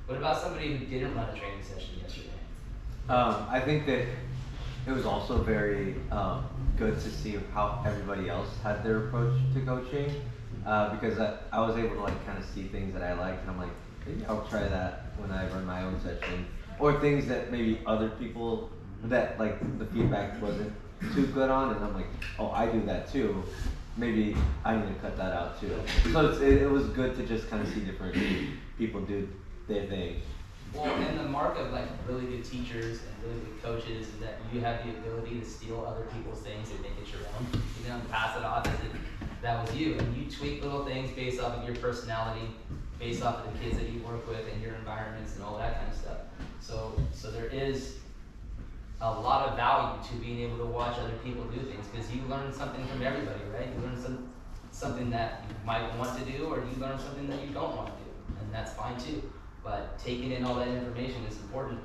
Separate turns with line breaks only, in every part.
What about somebody who didn't run a training session yesterday?
I think that it was also very good to see how everybody else had their approach to coaching, because I was able to like kind of see things that I liked, and I'm like, maybe I'll try that when I run my own session, or things that maybe other people that like the feedback wasn't too good on, and I'm like, oh, I do that too. Maybe I need to cut that out too. So it was good to just kind of see different people do their thing.
Well, and the mark of like really good teachers and really good coaches is that you have the ability to steal other people's things and make it your own. You know, pass it off as if that was you, and you tweak little things based off of your personality, based off of the kids that you work with and your environments and all that kind of stuff. So there is a lot of value to being able to watch other people do things, because you learn something from everybody, right? You learn something that you might want to do, or you learn something that you don't want to do, and that's fine too. But taking in all that information is important.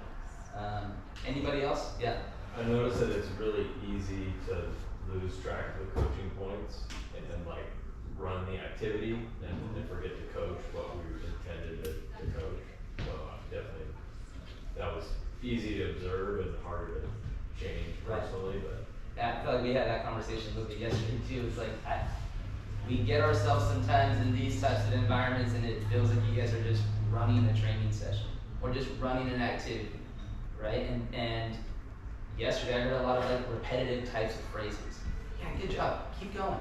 Anybody else? Yeah.
I noticed that it's really easy to lose track of the coaching points and then like run the activity and forget to coach what we intended to coach. So definitely that was easy to observe and harder to change personally. But
yeah, I feel like we had that conversation a little bit yesterday too. It's like we get ourselves sometimes in these types of environments, and it feels like you guys are just running a training session or just running an activity, right? And yesterday I heard a lot of like repetitive types of phrases. Yeah, good job, keep going.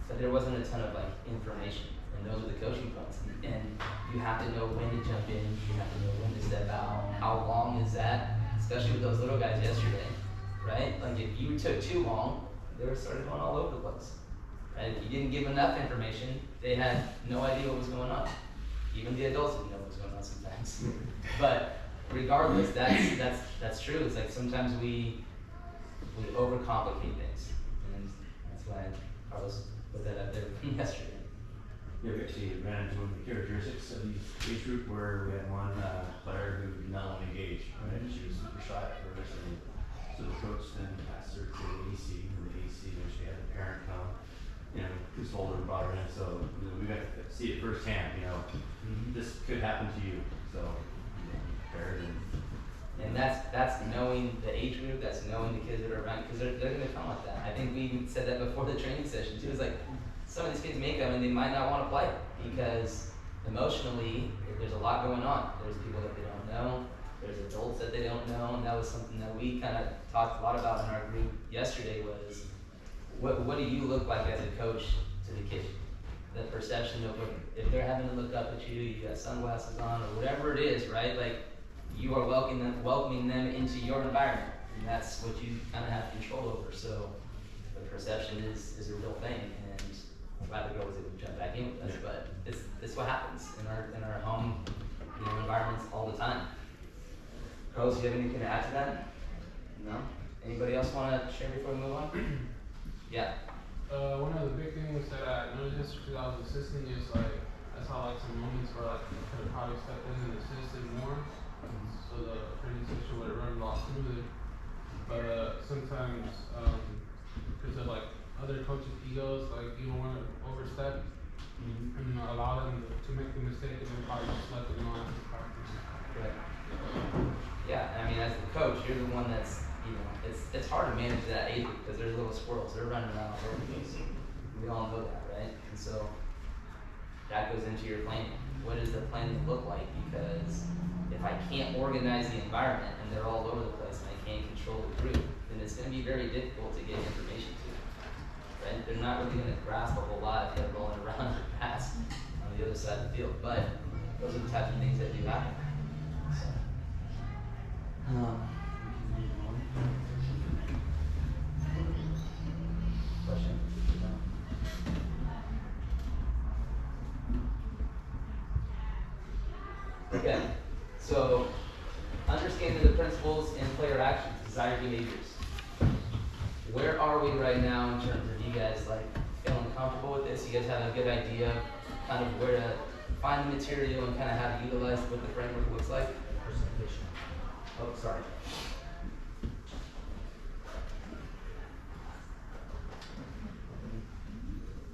But there wasn't a ton of like information, and those are the coaching points. And you have to know when to jump in, you have to know when to step out. How long is that? Especially with those little guys yesterday, right? Like if you took too long, they were started going all over the place. Right? If you didn't give enough information, they had no idea what was going on. Even the adults didn't know what was going on sometimes. But regardless, that's true. It's like sometimes we overcomplicate things, and that's why Carlos put that up there yesterday.
Yeah, we actually ran into one of the characteristics of the age group where we had one player who did not want to engage, right? She was super shy at first, and so the coach then passed her to the AC, and the AC eventually had the parent come, you know, consoled her and brought her in. So we got to see it firsthand, you know, this could happen to you. So, you know, prepared
and that's knowing the age group, that's knowing the kids that are around, because they're going to come like that. I think we even said that before the training session too. It's like some of these kids may come and they might not want to play because emotionally there's a lot going on. There's people that they don't know, there's adults that they don't know, and that was something that we kind of talked a lot about in our group yesterday was what do you look like as a coach to the kid? The perception of if they're having to look up at you, you got sunglasses on or whatever it is, right? Like you are welcoming them into your environment, and that's what you kind of have control over. So the perception is a real thing, and I'm glad the girl was able to jump back in with us. But it's what happens in our home, environments all the time. Carlos, do you have anything to add to that? No. Anybody else want to share before we move on? Yeah.
One of the big things that I noticed because I was assisting is like I saw like some moments where like I could have probably stepped in and assisted more, so the training session would have run a lot smoother. But sometimes because of like other coaches' egos, like you don't want to overstep and allow them to make the mistake and then probably just let them know after practice.
Right. Yeah, I mean, as the coach, you're the one that's it's hard to manage that age group because there's little squirrels. They're running around all over the place. We all know that, right? And so that goes into your planning. What does the plan look like? Because if I can't organize the environment and they're all over the place and I can't control the group, then it's going to be very difficult to get information to them. Right? They're not really going to grasp a whole lot if they're rolling around or pass on the other side of the field. But those are the types of things that do happen. So, question? No. Okay, so understanding the principles in player actions, desired behaviors. Where are we right now in terms of you guys like feeling comfortable with this? You guys have a good idea kind of where to find the material and kind of how to utilize what the framework looks like? Presentation. Oh, sorry.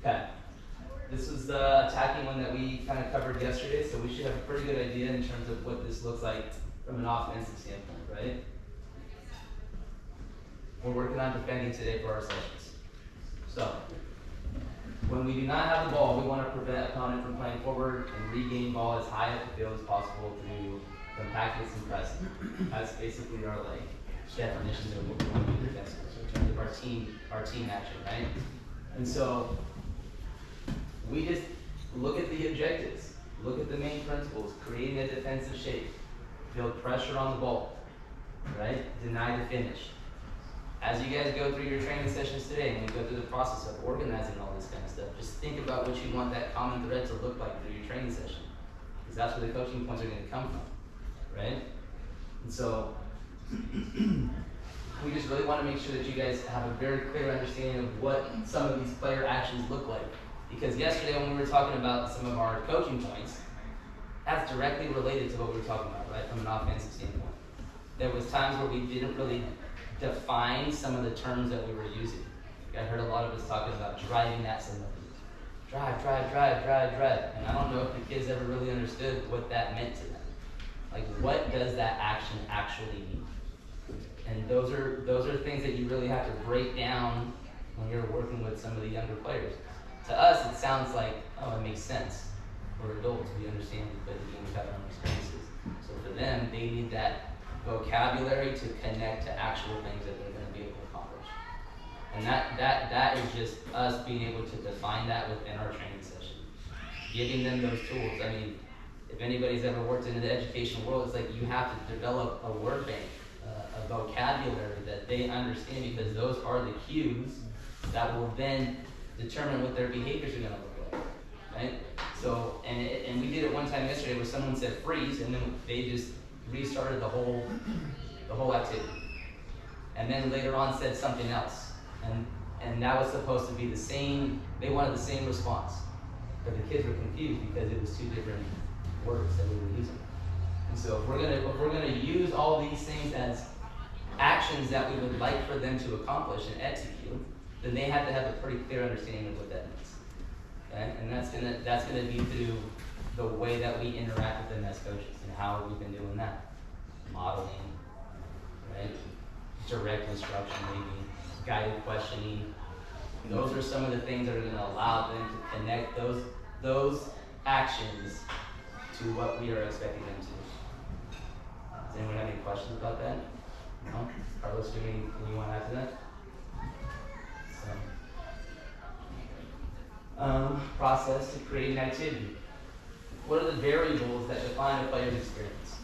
Okay. This is was the attacking one that we kind of covered yesterday, so we should have a pretty good idea in terms of what this looks like from an offensive standpoint, right? We're working on defending today for our sessions. So, when we do not have the ball, we want to prevent opponent from playing forward and regain ball as high up the field as possible through compact hits and pressing. That's basically our like definition of what we want to do defensively in terms of our team action, right? And so we just look at the objectives, look at the main principles, creating a defensive shape, build pressure on the ball, right? Deny the finish. As you guys go through your training sessions today and we go through the process of organizing all this kind of stuff, just think about what you want that common thread to look like through your training session. Because that's where the coaching points are going to come from, right? And so we just really want to make sure that you guys have a very clear understanding of what some of these player actions look like. Because yesterday when we were talking about some of our coaching points, that's directly related to what we were talking about, right, from an offensive standpoint. There was times where we didn't really define some of the terms that we were using. I heard a lot of us talking about driving at somebody. Drive. And I don't know if the kids ever really understood what that meant to them. Like, what does that action actually mean? And those are things that you really have to break down when you're working with some of the younger players. To us, it sounds like, oh, it makes sense. We're adults, we understand we play the game, we've had our own experiences. So for them, they need that vocabulary to connect to actual things that they're going to be able to accomplish. And that is just us being able to define that within our training session. Giving them those tools. I mean, if anybody's ever worked in the education world, it's like you have to develop a word bank, a vocabulary that they understand, because those are the cues that will then determine what their behaviors are going to look like, right? So, and we did it one time yesterday where someone said freeze, and then they just restarted the whole activity, and then later on said something else, and that was supposed to be the same. They wanted the same response, but the kids were confused because it was two different words that we were using. And so if we're gonna use all these things as actions that we would like for them to accomplish and execute, then they have to have a pretty clear understanding of what that means. Okay? And that's gonna be through the way that we interact with them as coaches and how we've been doing that. Modeling, right? Direct instruction, maybe guided questioning. Those are some of the things that are gonna allow them to connect those actions to what we are expecting them to. Does anyone have any questions about that? No? Carlos, do you want to add to that? So, process to create an activity. What are the variables that define a player's experience?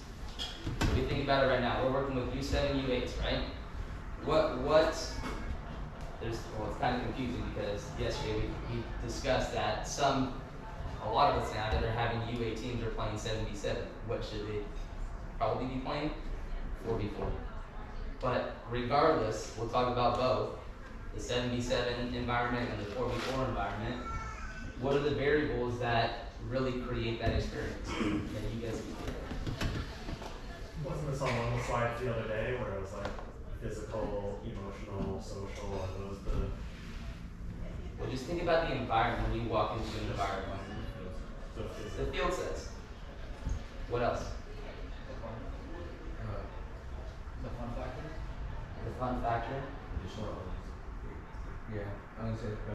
If you think about it right now, we're working with U7, U8s, right? It's kind of confusing because yesterday we discussed that a lot of us now that are having U8 teams are playing 7v7. What should they probably be playing? 4v4. But regardless, we'll talk about both, the 7v7 environment and the 4v4 environment. What are the variables that really create that experience that you guys can feel?
Wasn't this on one of the slides the other day where it was like physical, emotional, social, are those the...
Well, just think about the environment when you walk into an environment. The field says. What else?
The fun factor?
The fun factor.
Yeah, I would say